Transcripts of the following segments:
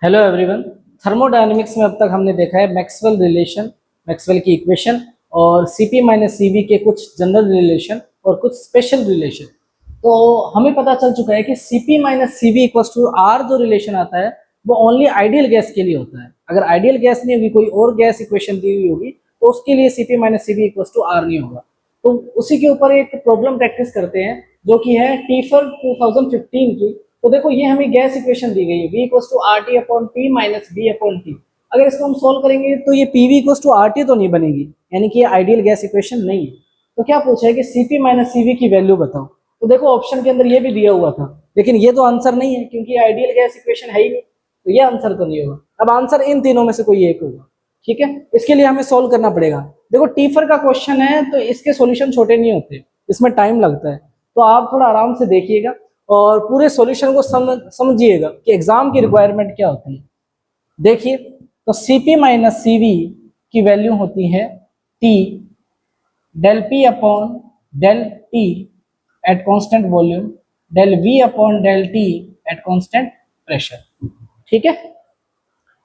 Hello everyone. Thermodynamics में अब तक हमने देखा है मैक्सवेल रिलेशन, मैक्सवेल की इक्वेशन और सीपी माइनस सीवी के कुछ जनरल रिलेशन और कुछ स्पेशल रिलेशन। तो हमें पता चल चुका है कि CP minus CV equals to R जो रिलेशन आता है वो ओनली आइडियल गैस के लिए होता है। अगर आइडियल गैस नहीं होगी, कोई और गैस इक्वेशन दी हुई होगी, तो उसके लिए CP minus CV equals to R नहीं होगा। तो उसी के ऊपर एक प्रॉब्लम प्रैक्टिस करते हैं जो कि है टीफर 2015 की। तो देखो, ये हमें गैस इक्वेशन दी गई है v equals to R T upon P minus B upon T. अगर इसको हम सोल्व करेंगे तो ये P V equals to R T तो नहीं बनेगी, यानी कि ये आइडियल गैस इक्वेशन नहीं है। तो क्या पूछा है कि सीपी माइनस सीवी की वैल्यू बताओ। तो देखो, ऑप्शन के अंदर ये भी दिया हुआ था, लेकिन ये तो आंसर नहीं है क्योंकि आइडियल गैस इक्वेशन है ही नहीं, तो ये आंसर तो नहीं होगा। अब आंसर इन तीनों में से कोई एक होगा। ठीक है, इसके लिए हमें सोल्व करना पड़ेगा। देखो, टीफर का क्वेश्चन है तो इसके सॉल्यूशन छोटे नहीं होते, इसमें टाइम लगता है। तो आप थोड़ा आराम से देखिएगा और पूरे सॉल्यूशन को समझिएगा कि एग्जाम की रिक्वायरमेंट क्या होती है। देखिए, तो Cp माइनस सीवी की वैल्यू होती है T del P upon del T at constant volume del V upon del T at constant pressure. ठीक है,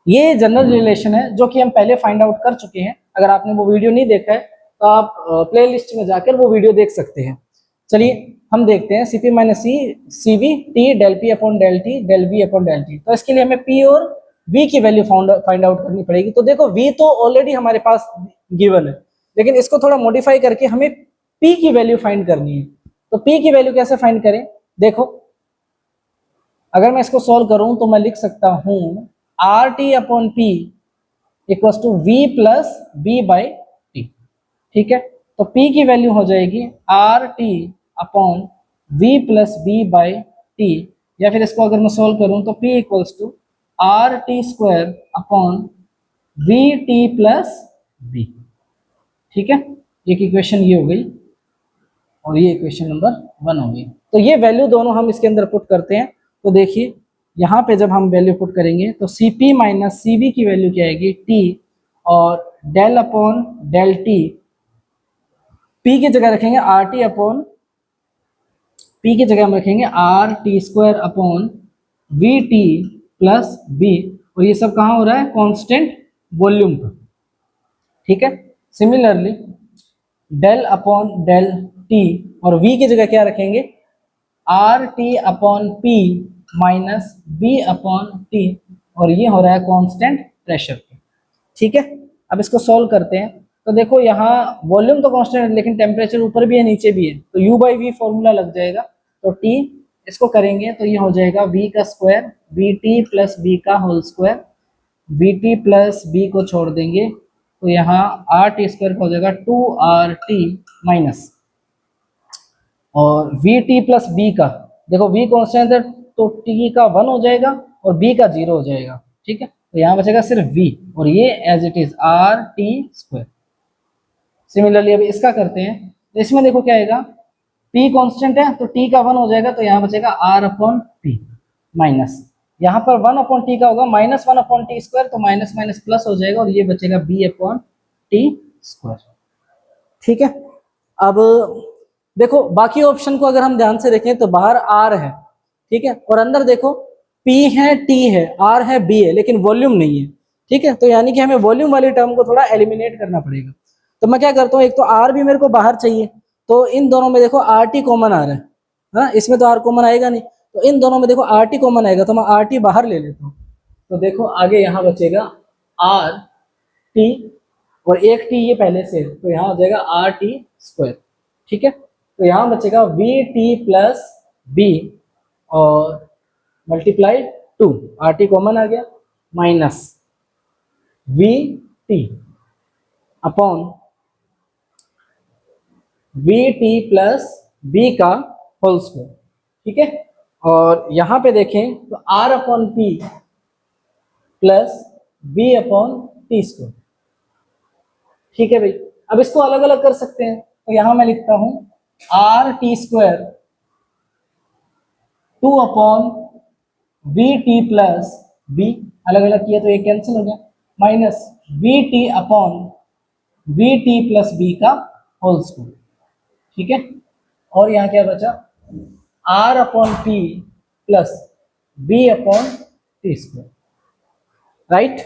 ये जनरल रिलेशन है जो कि हम पहले फाइंड आउट कर चुके हैं। अगर आपने वो वीडियो नहीं देखा है तो आप प्ले लिस्ट में जाकर वो वीडियो देख सकते हैं। चलिए हम देखते हैं CP minus C V T del P upon del T del V upon del T. तो इसके लिए हमें पी और वी की वैल्यू फाइंड आउट करनी पड़ेगी। तो देखो, वी तो ऑलरेडी हमारे पास गिवन है, लेकिन इसको थोड़ा मॉडिफाई करके हमें पी की वैल्यू फाइंड करनी है। तो पी की वैल्यू कैसे फाइंड करें? देखो, अगर मैं इसको सॉल्व करूं तो मैं लिख सकता हूं R T upon P equals to V plus B by T. ठीक है, तो P की वैल्यू हो जाएगी R T upon V plus B by T, या फिर इसको अगर मैं सोल्व करूं तो P equals to R T square upon V T plus B. ठीक है, एक इक्वेशन ये हो गई और ये इक्वेशन नंबर 1 हो गई। तो ये वैल्यू दोनों हम इसके अंदर पुट करते हैं। तो देखिए, यहाँ पे जब हम वैल्यू पुट करेंगे तो Cp माइनस Cv की वैल्यू क्या आएगी? T, और del upon del T, P की जगह रखेंगे आर टी अपॉन, P की जगह हम रखेंगे R T square upon V T plus B, और ये सब कहाँ हो रहा है? कांस्टेंट वॉल्यूम पर। ठीक है, similarly del upon del T, और V की जगह क्या रखेंगे? R T upon P minus B upon T, और ये हो रहा है कांस्टेंट प्रेशर पे। ठीक है, अब इसको सोल्व करते हैं। तो देखो, यहाँ वॉल्यूम तो कांस्टेंट है लेकिन टेम्परेचर ऊपर भी है नीचे भी है, तो U बाई वी फॉर्मूला लग जाएगा। तो T इसको करेंगे तो ये हो जाएगा V का square V T plus B का whole square, V T plus B को छोड़ देंगे तो यहाँ आर टी स्क्वायर हो जाएगा 2RT माइनस, और वी टी प्लस बी का, देखो V कॉन्स्टेंट है तो T का 1 हो जाएगा और B का 0 हो जाएगा। ठीक है, तो यहाँ बचेगा सिर्फ V, और ये as it is R T square. Similarly अब इसका करते हैं, तो इसमें देखो क्या आएगा? P कांस्टेंट है तो T का 1 हो जाएगा, तो यहाँ बचेगा R अपॉन पी माइनस, यहाँ पर 1 अपॉन टी का होगा माइनस 1 अपॉन टी स्क्वायर, तो माइनस माइनस प्लस हो जाएगा और ये बचेगा B अपॉन टी स्क्वायर। ठीक है, अब देखो, बाकी ऑप्शन को अगर हम ध्यान से देखें तो बाहर R है, ठीक है, और अंदर देखो P है, T है, R है, B है, लेकिन वॉल्यूम नहीं है। ठीक है, तो यानी कि हमें वॉल्यूम वाली टर्म को थोड़ा एलिमिनेट करना पड़ेगा। तो मैं क्या करता हूँ, एक तो R भी मेरे को बाहर चाहिए, तो इन दोनों में देखो RT कॉमन आ रहा है, हाँ, इसमें तो R कॉमन आएगा नहीं, तो इन दोनों में देखो RT कॉमन आएगा, तो मैं RT बाहर ले लेता हूँ। तो देखो आगे यहाँ बचेगा RT, और एक T ये पहले से है, तो यहाँ हो जाएगा RT स्क्वायर। ठीक है, तो यहाँ बचेगा वी टी प्लस बी और मल्टीप्लाई 2, RT कॉमन आ गया, minus V T upon V T plus B का होल स्क्वायर। ठीक है, और यहाँ पे देखें तो R upon P plus B upon T square. ठीक है भाई, अब इसको अलग अलग कर सकते हैं, तो यहाँ मैं लिखता हूँ R T square 2 upon V T plus B, अलग अलग किया तो ये कैंसिल हो गया, minus V T upon V T plus B का होल स्क्वायर। ठीक है, और यहाँ क्या बचा? R upon P plus B upon T square. Right.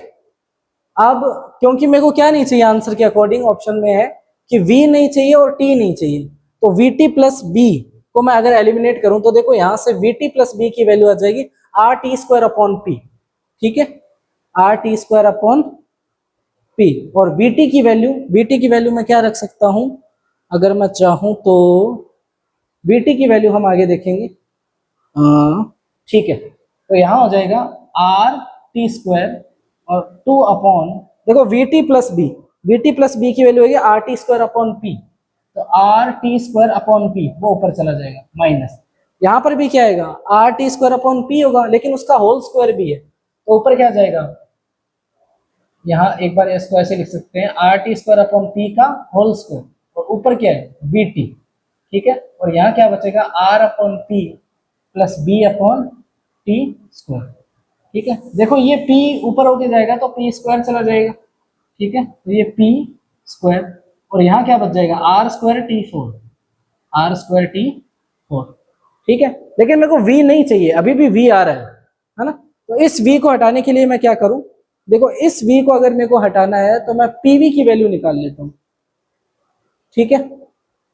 अब क्योंकि मेरे को क्या नहीं चाहिए आंसर के अकॉर्डिंग, ऑप्शन में है कि v नहीं चाहिए और t नहीं चाहिए, तो vt प्लस b को मैं अगर एलिमिनेट करूं तो देखो यहां से vt प्लस b की वैल्यू आ जाएगी R T square upon P, ठीक है, R T square upon P. और vt की वैल्यू मैं क्या रख सकता हूं, अगर मैं चाहूं तो vt की वैल्यू हम आगे देखेंगे, ठीक है। तो यहां हो जाएगा आर टी स्क्वायर और 2 अपॉन, देखो वीटी प्लस बी की वैल्यू होगी R T square upon P, तो R T square upon P वो ऊपर चला जाएगा माइनस, यहाँ पर भी क्या आएगा are T square upon P होगा, लेकिन उसका होल स्क्वायर भी है, तो ऊपर क्या जाएगा, यहाँ एक बार इसको ऐसे लिख सकते हैं are T square upon P का होल स्क्वायर, और ऊपर क्या है बी टी, ठीक है। और यहाँ क्या बचेगा R upon P plus B upon T square, ठीक है। देखो ये p ऊपर होके जाएगा तो p स्क्वायर चला जाएगा, ठीक है, तो ये p स्क्वायर, और यहाँ क्या बच जाएगा R square T four, R square T four, ठीक है। लेकिन मेरे को v नहीं चाहिए, अभी भी v आ रहा है ना, तो इस v को हटाने के लिए मैं क्या करूं, देखो इस v को अगर मेरे को हटाना है तो मैं pv की वैल्यू निकाल लेता हूं, ठीक है।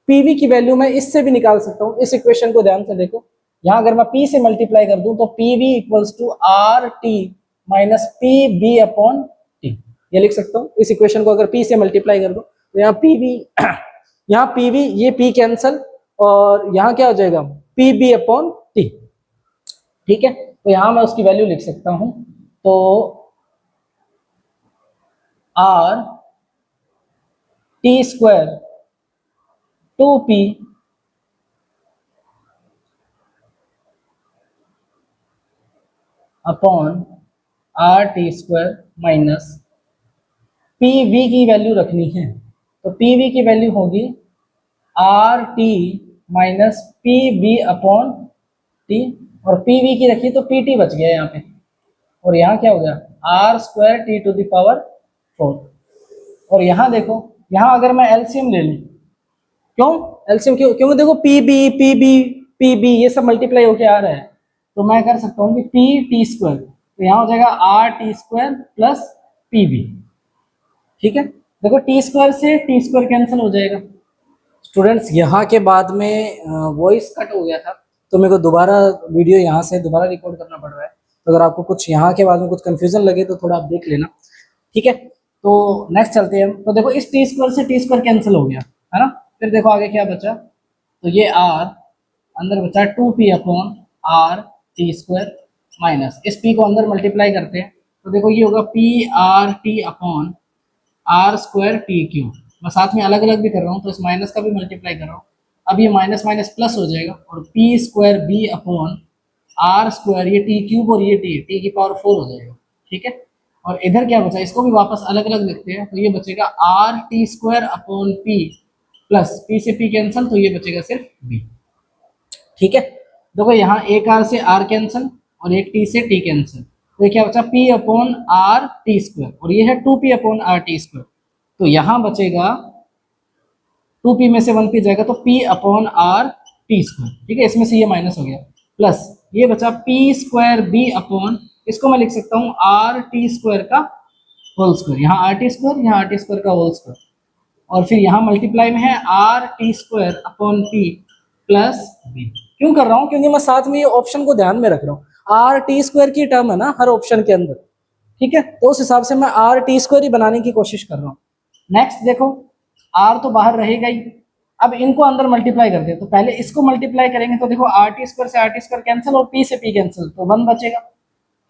pv की वैल्यू मैं इससे भी निकाल सकता हूं, इस इक्वेशन को ध्यान से देखो, यहाँ अगर मैं p से मल्टीप्लाई कर दूं तो pv equals to R T minus P B upon T, ये लिख सकता हूँ। इस इक्वेशन को अगर p से मल्टीप्लाई कर दूं तो यहाँ pv यहाँ pv ये p कैंसल, और यहाँ क्या हो जाएगा pb अपॉन टी, ठीक है। तो यहाँ मैं उसकी वैल्यू लिख सकता हूँ, तो R T square 2p upon R T square minus P V की वैल्यू रखनी है, तो पी वी की वैल्यू होगी R T minus P B upon T, और पी वी की रखी तो पी टी बच गया यहाँ पे, और यहाँ क्या हो गया R square T to the power 4। और यहाँ देखो, यहाँ अगर मैं एलसीएम ले लूँ, क्यों एलसीएम क्यों, क्योंकि देखो पी बी ये सब मल्टीप्लाई होके आ रहा है, तो मैं कर सकता हूँ कि पी टी स्क्वायर, तो यहाँ हो जाएगा R T square plus P B, ठीक है। देखो टी स्क्वायर से टी स्क्वायर कैंसिल हो जाएगा। स्टूडेंट्स यहाँ के बाद में वॉइस कट हो गया था, तो मेरे को दोबारा वीडियो यहाँ से दोबारा रिकॉर्ड करना पड़ रहा है, तो अगर आपको कुछ यहाँ के बाद में कुछ कंफ्यूजन लगे तो थोड़ा आप देख लेना, ठीक है। तो नेक्स्ट चलते हैं हम, तो देखो इस टी स्क्वायर से टी स्क्वायर कैंसिल हो गया है ना, फिर देखो आगे क्या बचा, तो ये आर अंदर बचा 2p upon R T square minus इस p को अंदर मल्टीप्लाई करते हैं, तो देखो ये होगा P R T upon R square T cube, मैं साथ में अलग अलग भी कर रहा हूँ तो इस माइनस का भी मल्टीप्लाई कर रहा हूँ, अब ये माइनस माइनस प्लस हो जाएगा, और P square B upon R square ये टी क्यूब और ये टी की पावर 4 हो जाएगा, ठीक है। और इधर क्या बचा, इसको भी वापस अलग अलग लिखते हैं, तो ये बचेगा are T square upon P plus P से पी कैंसिल, तो ये बचेगा सिर्फ बी, ठीक है। देखो यहाँ एक आर से आर कैंसिल और एक टी से टी कैंसिल, तो ये क्या बचा p upon R T square, और ये है 2p upon R T square, तो यहाँ बचेगा 2p में से 1p जाएगा तो p upon R T square, ठीक है, इसमें से ये माइनस हो गया, प्लस ये बचा p स्क्वायर b अपॉन, इसको मैं लिख सकता हूँ आर टी स्क्वायर का होल स्क्वायर, यहाँ आर टी स्क्वायर यहाँ आर टी स्क्वायर का होल स्क्वायर, और फिर यहाँ मल्टीप्लाई में है R T square upon P plus B. क्यों कर रहा हूँ, क्योंकि मैं साथ में ये ऑप्शन को ध्यान में रख रहा हूँ, आर टी स्क्वायर की टर्म है ना हर ऑप्शन के अंदर, ठीक है, तो उस हिसाब से मैं आर टी स्क्वायर ही बनाने की कोशिश कर रहा हूँ। नेक्स्ट देखो आर तो बाहर रहेगा ही, अब इनको अंदर मल्टीप्लाई करते हैं, तो पहले इसको मल्टीप्लाई करेंगे, तो देखो आर टी स्क्वायर से आर टी स्क्वायर कैंसिल और पी से पी कैंसिल, तो 1 बचेगा,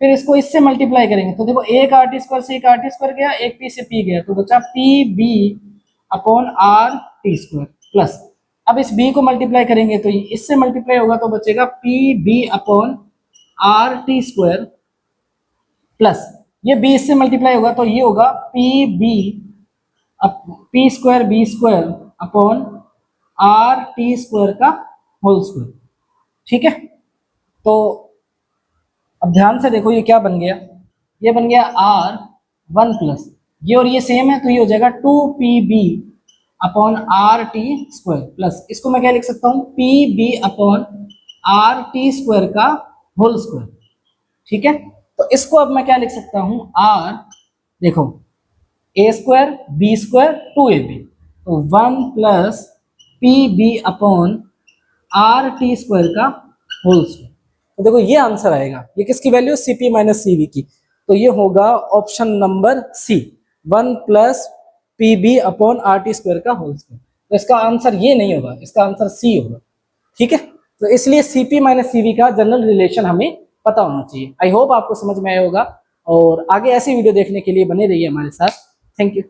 फिर इसको इससे मल्टीप्लाई करेंगे, तो देखो एक आर टी स्क्वायर से एक आर टी स्क्वायर गया, एक पी से पी गया, तो बचा P B upon R T square plus, अब इस b को मल्टीप्लाई करेंगे तो इससे मल्टीप्लाई होगा तो बचेगा P B upon R T square plus ये b इससे मल्टीप्लाई होगा तो ये होगा P B P square B square upon R T square का होल स्क्वायर, ठीक है। तो अब ध्यान से देखो ये क्या बन गया, ये बन गया आर 1 प्लस ये और ये सेम है, तो ये हो जाएगा 2pb upon R T square plus, इसको मैं क्या लिख सकता हूँ P B upon R T square का होल स्क्वायर, ठीक है। तो इसको अब मैं क्या लिख सकता हूँ, आर, देखो ए स्क्वायर बी स्क्वायर 2ab, तो 1 plus P B upon R T square का होल स्क्वायर। तो देखो ये आंसर आएगा, ये किसकी value, C P minus C V की। तो ये होगा option number C, 1 plus P B upon R T square का होल स्क्वायर। तो इसका आंसर ये नहीं होगा, इसका आंसर सी होगा। ठीक है, तो इसलिए C P minus C V का जनरल रिलेशन हमें पता होना चाहिए। आई होप आपको समझ में आया होगा, और आगे ऐसी वीडियो देखने के लिए बने रहिए हमारे साथ। Thank you.